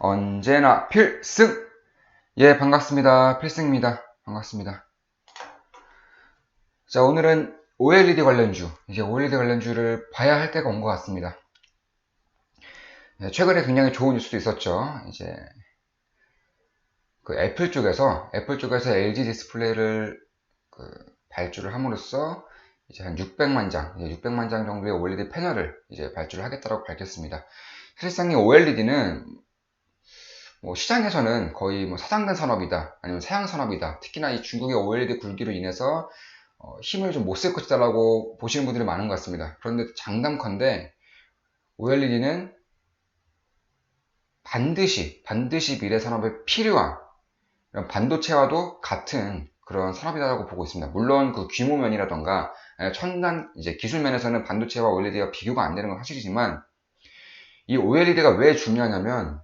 언제나 필승! 예, 반갑습니다. 필승입니다. 반갑습니다. 자, 오늘은 OLED 관련주, 이제 OLED 관련주를 봐야 할 때가 온 것 같습니다. 예, 최근에 굉장히 좋은 뉴스도 있었죠. 이제 그 애플 쪽에서 LG 디스플레이를 발주를 함으로써 이제 한 600만 장, 600만 장 정도의 OLED 패널을 이제 발주를 하겠다고 밝혔습니다. 사실상 이 OLED는 시장에서는 거의 사장된 산업이다, 아니면 사양 산업이다. 특히나 이 중국의 OLED 굴기로 인해서 힘을 좀 못 쓸 것이다라고 보시는 분들이 많은 것 같습니다. 그런데 장담컨대 OLED는 반드시 미래 산업에 필요한 이런 반도체와도 같은 그런 산업이라고 보고 있습니다. 물론 그 규모면이라던가 첨단 이제 기술면에서는 반도체와 OLED가 비교가 안 되는 건 사실이지만, 이 OLED가 왜 중요하냐면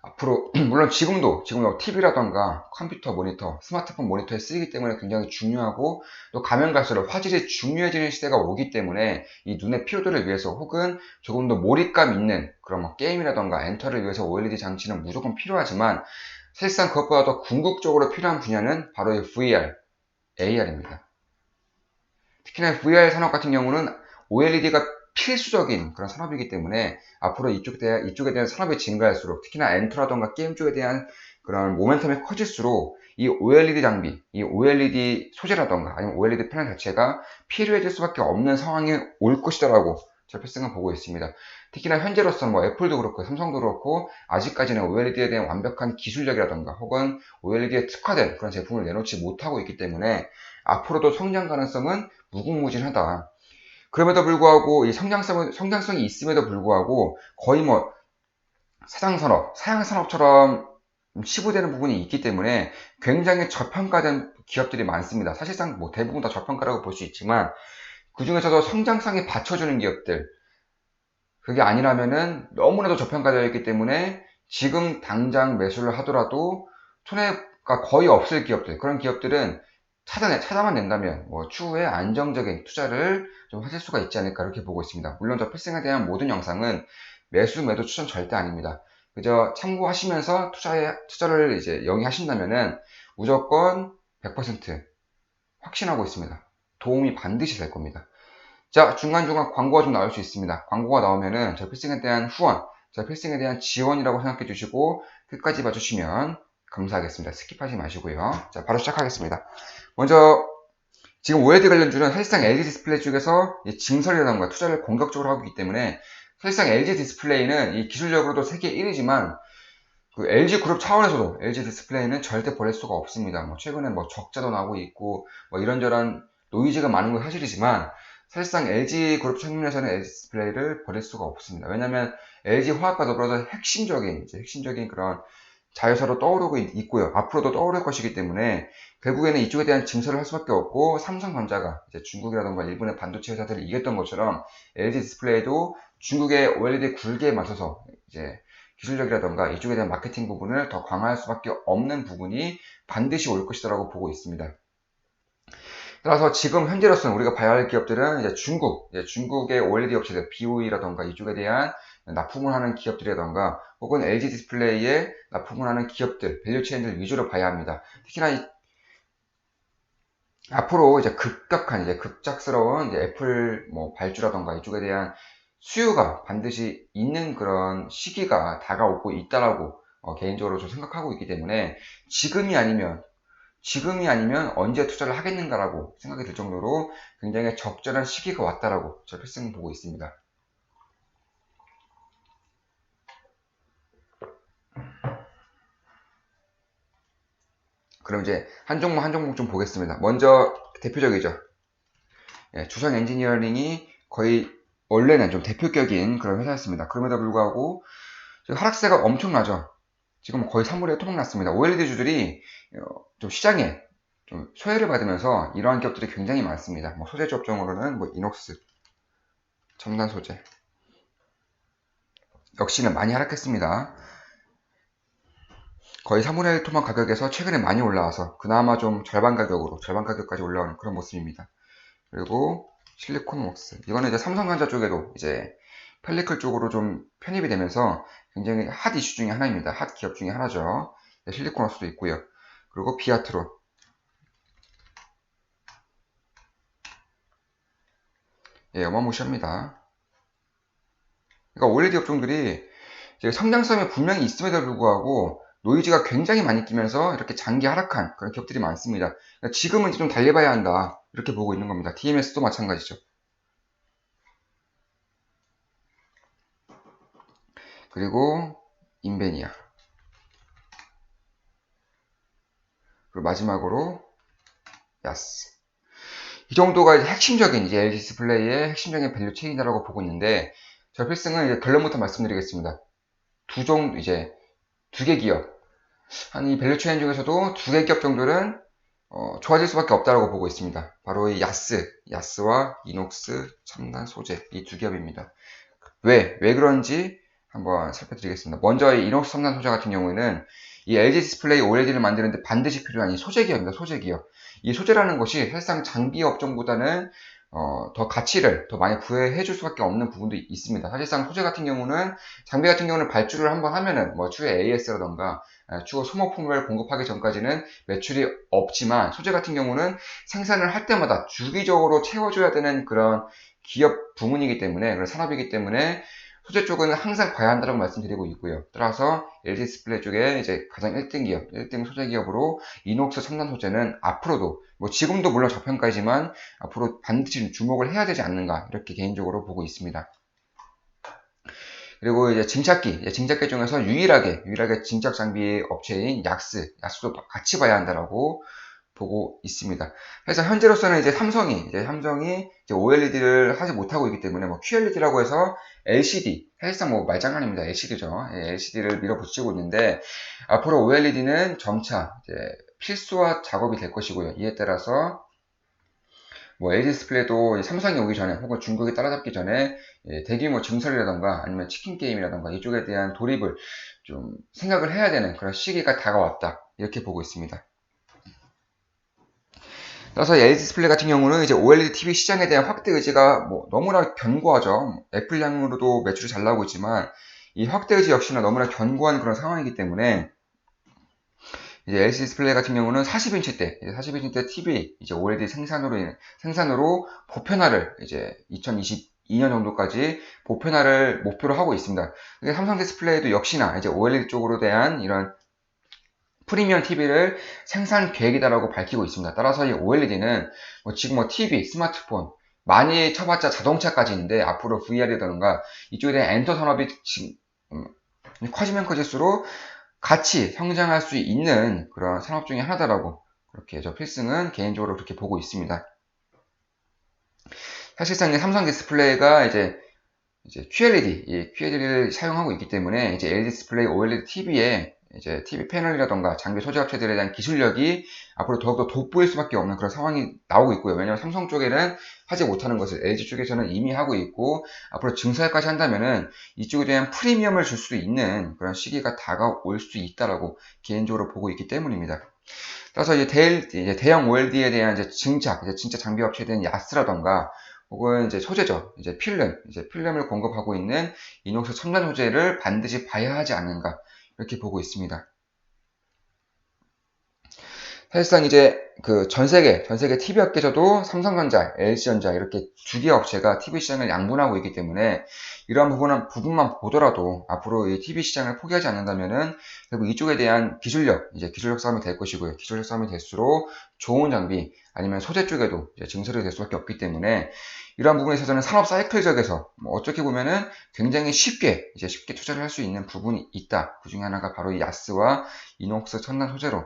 앞으로 물론 지금도 TV라던가 컴퓨터 모니터, 스마트폰 모니터에 쓰이기 때문에 굉장히 중요하고, 또 가면 갈수록 화질이 중요해지는 시대가 오기 때문에 이 눈의 피로도를 위해서 혹은 조금 더 몰입감 있는 그런 게임이라던가 엔터를 위해서 OLED 장치는 무조건 필요하지만, 사실상 그것보다 더 궁극적으로 필요한 분야는 바로 이 VR, AR입니다. 특히나 VR 산업 같은 경우는 OLED가 필수적인 그런 산업이기 때문에 앞으로 이쪽에 대한 산업이 증가할수록, 특히나 엔터라던가 게임 쪽에 대한 그런 모멘텀이 커질수록 이 OLED 장비, 이 OLED 소재라던가 아니면 OLED 패널 자체가 필요해질 수밖에 없는 상황이 올 것이다라고 저 필승은 보고 있습니다. 특히나 현재로서 애플도 그렇고 삼성도 그렇고 아직까지는 OLED에 대한 완벽한 기술력이라던가 혹은 OLED에 특화된 그런 제품을 내놓지 못하고 있기 때문에 앞으로도 성장 가능성은 무궁무진하다. 그럼에도 불구하고 이 성장성이 있음에도 불구하고 거의 사양산업처럼 치부되는 부분이 있기 때문에 굉장히 저평가된 기업들이 많습니다. 사실상 대부분 다 저평가라고 볼 수 있지만, 그 중에서도 성장성이 받쳐주는 기업들, 그게 아니라면은 너무나도 저평가되어 있기 때문에 지금 당장 매수를 하더라도 손해가 거의 없을 기업들, 그런 기업들은 찾아만 낸다면 추후에 안정적인 투자를 좀 하실 수가 있지 않을까, 이렇게 보고 있습니다. 물론 저 필승에 대한 모든 영상은 매도 추천 절대 아닙니다. 그저 참고하시면서 투자를 이제 영위하신다면은 무조건 100% 확신하고 있습니다. 도움이 반드시 될 겁니다. 자, 중간중간 광고가 좀 나올 수 있습니다. 광고가 나오면은 저 필승에 대한 후원, 저 필승에 대한 지원이라고 생각해 주시고 끝까지 봐주시면 감사하겠습니다. 스킵하지 마시고요. 자, 바로 시작하겠습니다. 먼저 지금 OLED 관련주는 사실상 LG 디스플레이 쪽에서 증설이라던가 투자를 공격적으로 하고 있기 때문에, 사실상 LG 디스플레이는 이 기술력으로도 세계 1위지만 그 LG 그룹 차원에서도 LG 디스플레이는 절대 버릴 수가 없습니다. 최근에 적자도 나고 있고 이런저런 노이즈가 많은 건 사실이지만, 사실상 LG 그룹 측면에서는 LG 디스플레이를 버릴 수가 없습니다. 왜냐하면 LG 화학과 더불어서 핵심적인 그런 자회사로 떠오르고 있고요. 앞으로도 떠오를 것이기 때문에 결국에는 이쪽에 대한 증설을 할 수밖에 없고, 삼성전자가 이제 중국이라던가 일본의 반도체 회사들을 이겼던 것처럼 LG 디스플레이도 중국의 OLED 굴기에 맞서서 이제 기술력이라던가 이쪽에 대한 마케팅 부분을 더 강화할 수밖에 없는 부분이 반드시 올 것이라고 보고 있습니다. 따라서 지금 현재로서는 우리가 봐야 할 기업들은 이제 중국의 OLED 업체들, BOE라던가 이쪽에 대한 납품을 하는 기업들이라던가 혹은 LG 디스플레이에 납품을 하는 기업들, 밸류체인들 위주로 봐야 합니다. 특히나 앞으로 이제 급작스러운 애플 발주라던가 이쪽에 대한 수요가 반드시 있는 그런 시기가 다가오고 있다라고 개인적으로 좀 생각하고 있기 때문에, 지금이 아니면 언제 투자를 하겠는가라고 생각이 들 정도로 굉장히 적절한 시기가 왔다라고 저 필승 보고 있습니다. 그럼 이제 한 종목 좀 보겠습니다. 먼저 대표적이죠. 주성 엔지니어링이 거의 원래는 좀 대표격인 그런 회사였습니다. 그럼에도 불구하고 하락세가 엄청나죠. 지금 거의 3분의 1 토막 났습니다. OLED 주들이 좀 시장에 좀 소외를 받으면서 이러한 기업들이 굉장히 많습니다. 소재주 업종으로는 이녹스, 첨단 소재 역시는 많이 하락했습니다. 거의 3분의 1 토막 가격에서 최근에 많이 올라와서 그나마 좀 절반 가격까지 올라오는 그런 모습입니다. 그리고 실리콘웍스, 이거는 이제 삼성전자 쪽에도 이제 펠리클 쪽으로 좀 편입이 되면서 굉장히 핫 이슈 중에 하나입니다. 핫 기업 중에 하나죠. 네, 실리콘워스도 있고요. 그리고 비아트론. 예, 어마무시합니다. 그러니까 OLED 업종들이 이제 성장성이 분명히 있음에도 불구하고 노이즈가 굉장히 많이 끼면서 이렇게 장기 하락한 그런 기업들이 많습니다. 그러니까 지금은 이제 좀 달려봐야 한다. 이렇게 보고 있는 겁니다. TMS도 마찬가지죠. 그리고 인베니아. 그리고 마지막으로 야스. 이 정도가 이제 핵심적인 이제 LG 디스플레이의 핵심적인 밸류 체인이라고 보고 있는데, 저 필승은 이제 결론부터 말씀드리겠습니다. 이제 두 개 기업. 한 이 밸류 체인 중에서도 두 개 기업 정도는 좋아질 수밖에 없다고 보고 있습니다. 바로 이 야스와 이녹스 첨단 소재 이 두 기업입니다. 왜 그런지 한번 살펴드리겠습니다. 먼저 이 이녹스 첨단 소재 같은 경우에는 이 LG 디스플레이 OLED를 만드는데 반드시 필요한 이 소재 기업입니다. 소재 기업. 이 소재라는 것이 사실상 장비 업종보다는 더 가치를 더 많이 부여해 줄 수밖에 없는 부분도 있습니다. 사실상 소재 같은 경우는 장비 같은 경우는 발주를 한번 하면은 뭐 추후에 AS라던가 추후 소모품을 공급하기 전까지는 매출이 없지만, 소재 같은 경우는 생산을 할 때마다 주기적으로 채워줘야 되는 그런 기업 부문이기 때문에, 그런 산업이기 때문에 소재 쪽은 항상 봐야 한다고 말씀드리고 있고요. 따라서 LG 디스플레이 쪽에 이제 가장 1등 기업, 1등 소재 기업으로 이녹스 첨단 소재는 앞으로도, 뭐 지금도 물론 저평가이지만 앞으로 반드시 주목을 해야 되지 않는가, 이렇게 개인적으로 보고 있습니다. 그리고 이제 증착기 중에서 유일하게 증착 장비 업체인 약스도 같이 봐야 한다라고 보고 있습니다. 그래서 현재로서는 이제 삼성이 이제 OLED를 하지 못하고 있기 때문에 뭐 QLED라고 해서 LCD, 사실상 뭐 말장난입니다. LCD죠. LCD를 밀어붙이고 있는데, 앞으로 OLED는 점차 이제 필수화 작업이 될 것이고요. 이에 따라서 뭐 LG 디스플레이도 삼성이 오기 전에 혹은 중국이 따라잡기 전에 대규모 증설이라던가 아니면 치킨 게임이라던가 이쪽에 대한 돌입을 좀 생각을 해야 되는 그런 시기가 다가왔다, 이렇게 보고 있습니다. 따라서 LG 디스플레이 같은 경우는 이제 OLED TV 시장에 대한 확대 의지가 뭐 너무나 견고하죠. 애플량으로도 매출이 잘 나오고 있지만 이 확대 의지 역시나 너무나 견고한 그런 상황이기 때문에, 이제 LG 디스플레이 같은 경우는 40인치 때 TV 이제 OLED 생산으로 보편화를 이제 2022년 정도까지 보편화를 목표로 하고 있습니다. 삼성 디스플레이도 역시나 이제 OLED 쪽으로 대한 이런 프리미엄 TV를 생산 계획이다라고 밝히고 있습니다. 따라서 이 OLED는 지금 TV, 스마트폰 많이 쳐봤자 자동차까지인데, 앞으로 VR이라던가 이쪽에 대한 엔터 산업이 커지면 커질수록 같이 성장할 수 있는 그런 산업 중에 하나다라고, 그렇게 저 필승은 개인적으로 그렇게 보고 있습니다. 사실상 삼성 디스플레이가 이제 QLED를 사용하고 있기 때문에 이제 LG 디스플레이 OLED TV에 이제 TV 패널이라던가 장비 소재 업체들에 대한 기술력이 앞으로 더욱더 돋보일 수밖에 없는 그런 상황이 나오고 있고요. 왜냐하면 삼성 쪽에는 하지 못하는 것을 LG 쪽에서는 이미 하고 있고, 앞으로 증설까지 한다면은 이쪽에 대한 프리미엄을 줄 수 있는 그런 시기가 다가올 수 있다라고 개인적으로 보고 있기 때문입니다. 따라서 이제 대형 OLED에 대한 이제 진짜 장비 업체에 대한 야스라던가 혹은 이제 소재죠. 필름을 공급하고 있는 이녹스 첨단 소재를 반드시 봐야 하지 않는가, 이렇게 보고 있습니다. 사실상 이제 그 전 세계 TV 업계에서도 삼성전자, LG전자 이렇게 두 개 업체가 TV 시장을 양분하고 있기 때문에, 이러한 부분만 보더라도 앞으로 이 TV 시장을 포기하지 않는다면은 결국 이쪽에 대한 기술력 싸움이 될 것이고요. 기술력 싸움이 될수록 좋은 장비 아니면 소재 쪽에도 이제 증설이 될 수밖에 없기 때문에, 이러한 부분에 있어서는 산업 사이클적에서 어떻게 보면은 굉장히 쉽게 투자를 할 수 있는 부분이 있다. 그 중에 하나가 바로 이 야스와 이녹스 첨단 소재로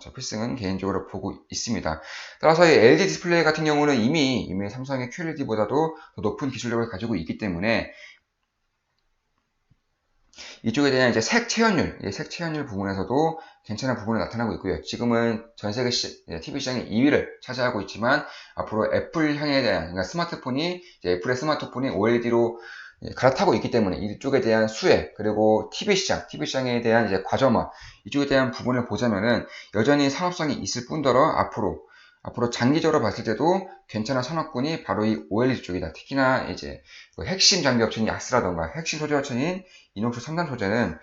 저 필승은 개인적으로 보고 있습니다. 따라서 이 LG 디스플레이 같은 경우는 이미 삼성의 QLED보다도 더 높은 기술력을 가지고 있기 때문에, 이쪽에 대한 이제 색 체현율 부분에서도 괜찮은 부분이 나타나고 있고요. 지금은 전 세계 TV 시장의 2위를 차지하고 있지만, 앞으로 애플향에 대한, 그러니까 애플의 스마트폰이 OLED로 갈아타고 있기 때문에 이쪽에 대한 수혜, 그리고 TV 시장에 대한 이제 과점화, 이쪽에 대한 부분을 보자면은 여전히 산업성이 있을 뿐더러 앞으로 앞으로 장기적으로 봤을 때도 괜찮은 산업군이 바로 이 OLED 쪽이다. 특히나 이제 그 핵심 장비업체인 야스라던가 핵심 소재업체인 이녹스 첨단 소재는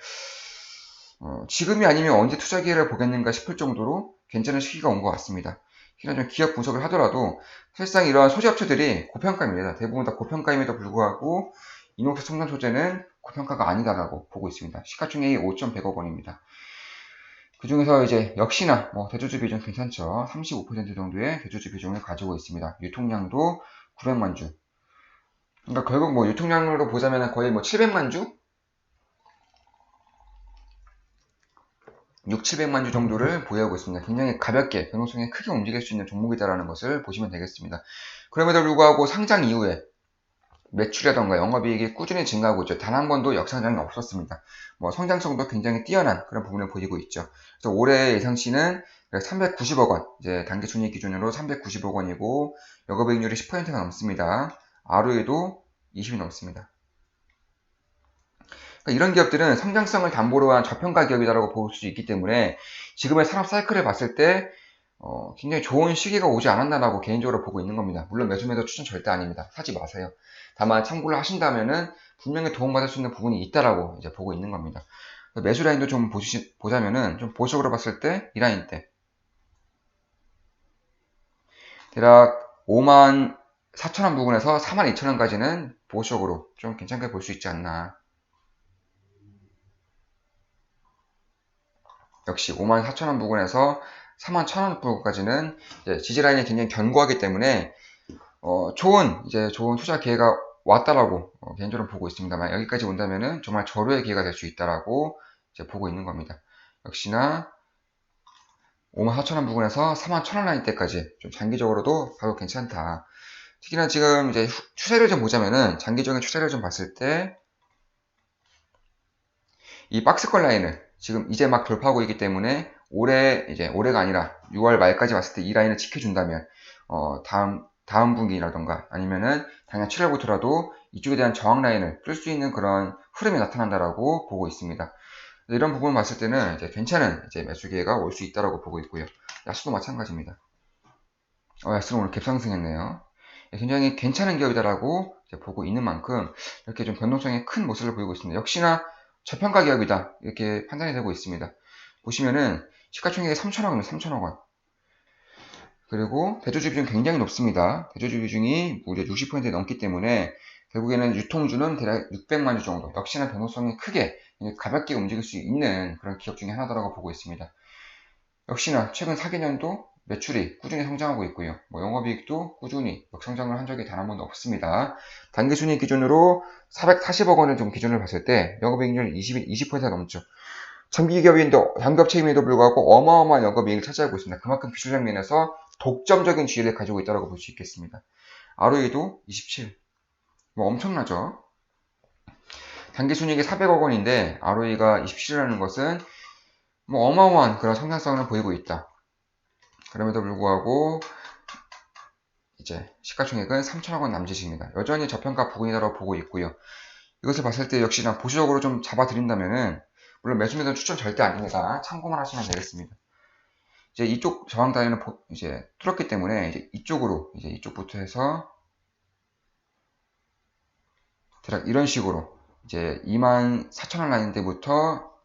지금이 아니면 언제 투자 기회를 보겠는가 싶을 정도로 괜찮은 시기가 온 것 같습니다. 특히나 좀 기업 분석을 하더라도 사실상 이러한 소재업체들이 고평가입니다. 대부분 다 고평가임에도 불구하고 이녹스 첨단 소재는 고평가가 아니다라고 보고 있습니다. 시가총액이 5,100억 원입니다. 그 중에서 이제 역시나 대주주 비중 괜찮죠. 35% 정도의 대주주 비중을 가지고 있습니다. 유통량도 900만 주. 그러니까 결국 유통량으로 보자면 거의 700만 주? 6, 700만 주 정도를 보유하고 있습니다. 굉장히 가볍게 변동성이 크게 움직일 수 있는 종목이다라는 것을 보시면 되겠습니다. 그럼에도 불구하고 상장 이후에 매출이라던가 영업이익이 꾸준히 증가하고 있죠. 단 한 번도 역상장이 없었습니다. 성장성도 굉장히 뛰어난 그런 부분을 보이고 있죠. 그래서 올해 예상치는 390억 원, 이제 단기순이익 기준으로 390억 원이고 영업이익률이 10%가 넘습니다. ROE도 20이 넘습니다. 그러니까 이런 기업들은 성장성을 담보로 한 저평가 기업이다라고 볼 수 있기 때문에 지금의 산업 사이클을 봤을 때 굉장히 좋은 시기가 오지 않았나라고 개인적으로 보고 있는 겁니다. 물론 매수매도 추천 절대 아닙니다. 사지 마세요. 다만 참고를 하신다면은 분명히 도움받을 수 있는 부분이 있다라고 이제 보고 있는 겁니다. 매수 라인도 좀 보자면은 좀 보수적으로 봤을 때 이 라인 때 대략 5만 4천원 부근에서 4만 2천원까지는 보수적으로 좀 괜찮게 볼 수 있지 않나. 역시 5만 4천원 부근에서 4만 1천원 부근까지는 지지 라인이 굉장히 견고하기 때문에 좋은 투자 기회가 왔다라고 개인적으로 보고 있습니다만 여기까지 온다면은 정말 절호의 기회가 될 수 있다라고 이제 보고 있는 겁니다. 역시나 5만 4천원 부근에서 4만 1천원 라인 때까지 좀 장기적으로도 봐도 괜찮다. 특히나 지금 이제 추세를 좀 보자면은 장기적인 추세를 좀 봤을 때 이 박스권 라인을 지금 이제 막 돌파하고 있기 때문에 올해가 아니라 6월 말까지 왔을 때 이 라인을 지켜준다면 다음 분기라던가 아니면은 당연 7월부터라도 이쪽에 대한 저항 라인을 뚫을 수 있는 그런 흐름이 나타난다라고 보고 있습니다. 이런 부분을 봤을 때는 이제 괜찮은 매수 기회가 올 수 있다라고 보고 있고요. 야수도 마찬가지입니다. 야수는 오늘 갭상승했네요. 굉장히 괜찮은 기업이다라고 보고 있는 만큼 이렇게 좀 변동성이 큰 모습을 보이고 있습니다. 역시나 저평가 기업이다 이렇게 판단이 되고 있습니다. 보시면은 시가총액이 3천억입니다. 3천억 원. 그리고 대주주 비중 굉장히 높습니다. 대주주 비중이 무려 60% 넘기 때문에 결국에는 유통주는 대략 600만 주 정도. 역시나 변동성이 크게 가볍게 움직일 수 있는 그런 기업 중에 하나다라고 보고 있습니다. 역시나 최근 4개년도 매출이 꾸준히 성장하고 있고요. 영업이익도 꾸준히 역성장을 한 적이 단 한 번도 없습니다. 단기순이익 기준으로 440억 원을 좀 기준을 봤을 때 영업이익률 20%가 넘죠. 장기기업인데 단기업체임에도 불구하고 어마어마한 영업이익을 차지하고 있습니다. 그만큼 기술적 면에서 독점적인 지위를 가지고 있다고 볼 수 있겠습니다. ROE도 27. 엄청나죠? 단기순이익이 400억 원인데 ROE가 27이라는 것은 어마어마한 그런 성장성을 보이고 있다. 그럼에도 불구하고 이제 시가총액은 3천억 원 남짓입니다. 여전히 저평가 부근이라고 보고 있고요. 이것을 봤을 때 역시나 보수적으로 좀 잡아드린다면은 물론 매수매도 추천 절대 아닙니다. 참고만 하시면 되겠습니다. 이제 이쪽 저항 라인을 이제 뚫었기 때문에 이제 이쪽부터 해서 대략 이런 식으로 이제 24,000원 라인 때부터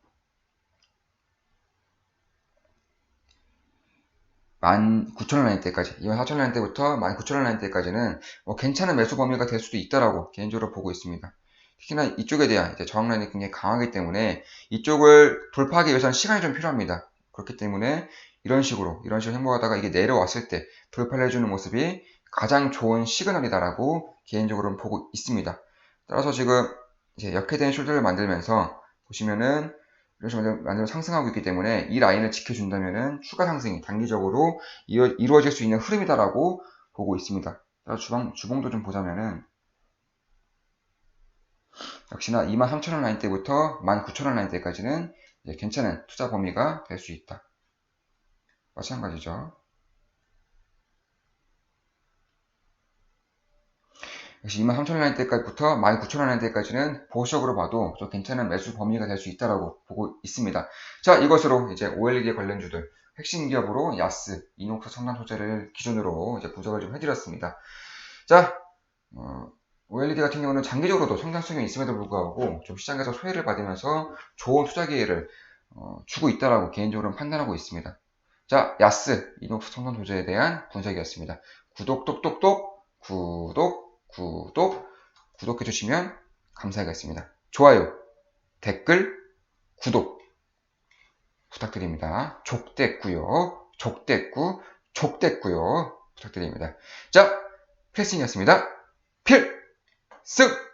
19,000원 라인 때까지 24,000원 라인 때부터 19,000원 라인 때까지는 괜찮은 매수 범위가 될 수도 있다라고 개인적으로 보고 있습니다. 특히나 이쪽에 대한 이제 저항 라인이 굉장히 강하기 때문에 이쪽을 돌파하기 위해서는 시간이 좀 필요합니다. 그렇기 때문에 이런 식으로 행보하다가 이게 내려왔을 때 돌파를 해주는 모습이 가장 좋은 시그널이다라고 개인적으로는 보고 있습니다. 따라서 지금 이제 역회된 숄더를 만들면서 보시면은 이런 식으로 만들면 상승하고 있기 때문에 이 라인을 지켜준다면은 추가 상승이 단기적으로 이루어질 수 있는 흐름이다라고 보고 있습니다. 따라서 주봉도 좀 보자면은 역시나 23,000원 라인 때부터 19,000원 라인 때까지는 이제 괜찮은 투자 범위가 될 수 있다. 마찬가지죠. 역시 23,000원 라인 때까지부터 19,000원 라인 때까지는 보수적으로 봐도 좀 괜찮은 매수 범위가 될 수 있다라고 보고 있습니다. 자, 이것으로 이제 OLED 관련주들 핵심 기업으로 야스, 이녹스 첨단 소재를 기준으로 이제 분석을 좀 해드렸습니다. 자, OLED 같은 경우는 장기적으로도 성장성이 있음에도 불구하고 좀 시장에서 소외를 받으면서 좋은 투자 기회를 주고 있다라고 개인적으로는 판단하고 있습니다. 자, 야스, 이녹스 첨단 소재에 대한 분석이었습니다. 구독, 똑똑똑, 구독해주시면 감사하겠습니다. 좋아요, 댓글, 구독 부탁드립니다. 족됐구요 부탁드립니다. 자, 필승이었습니다. 필승!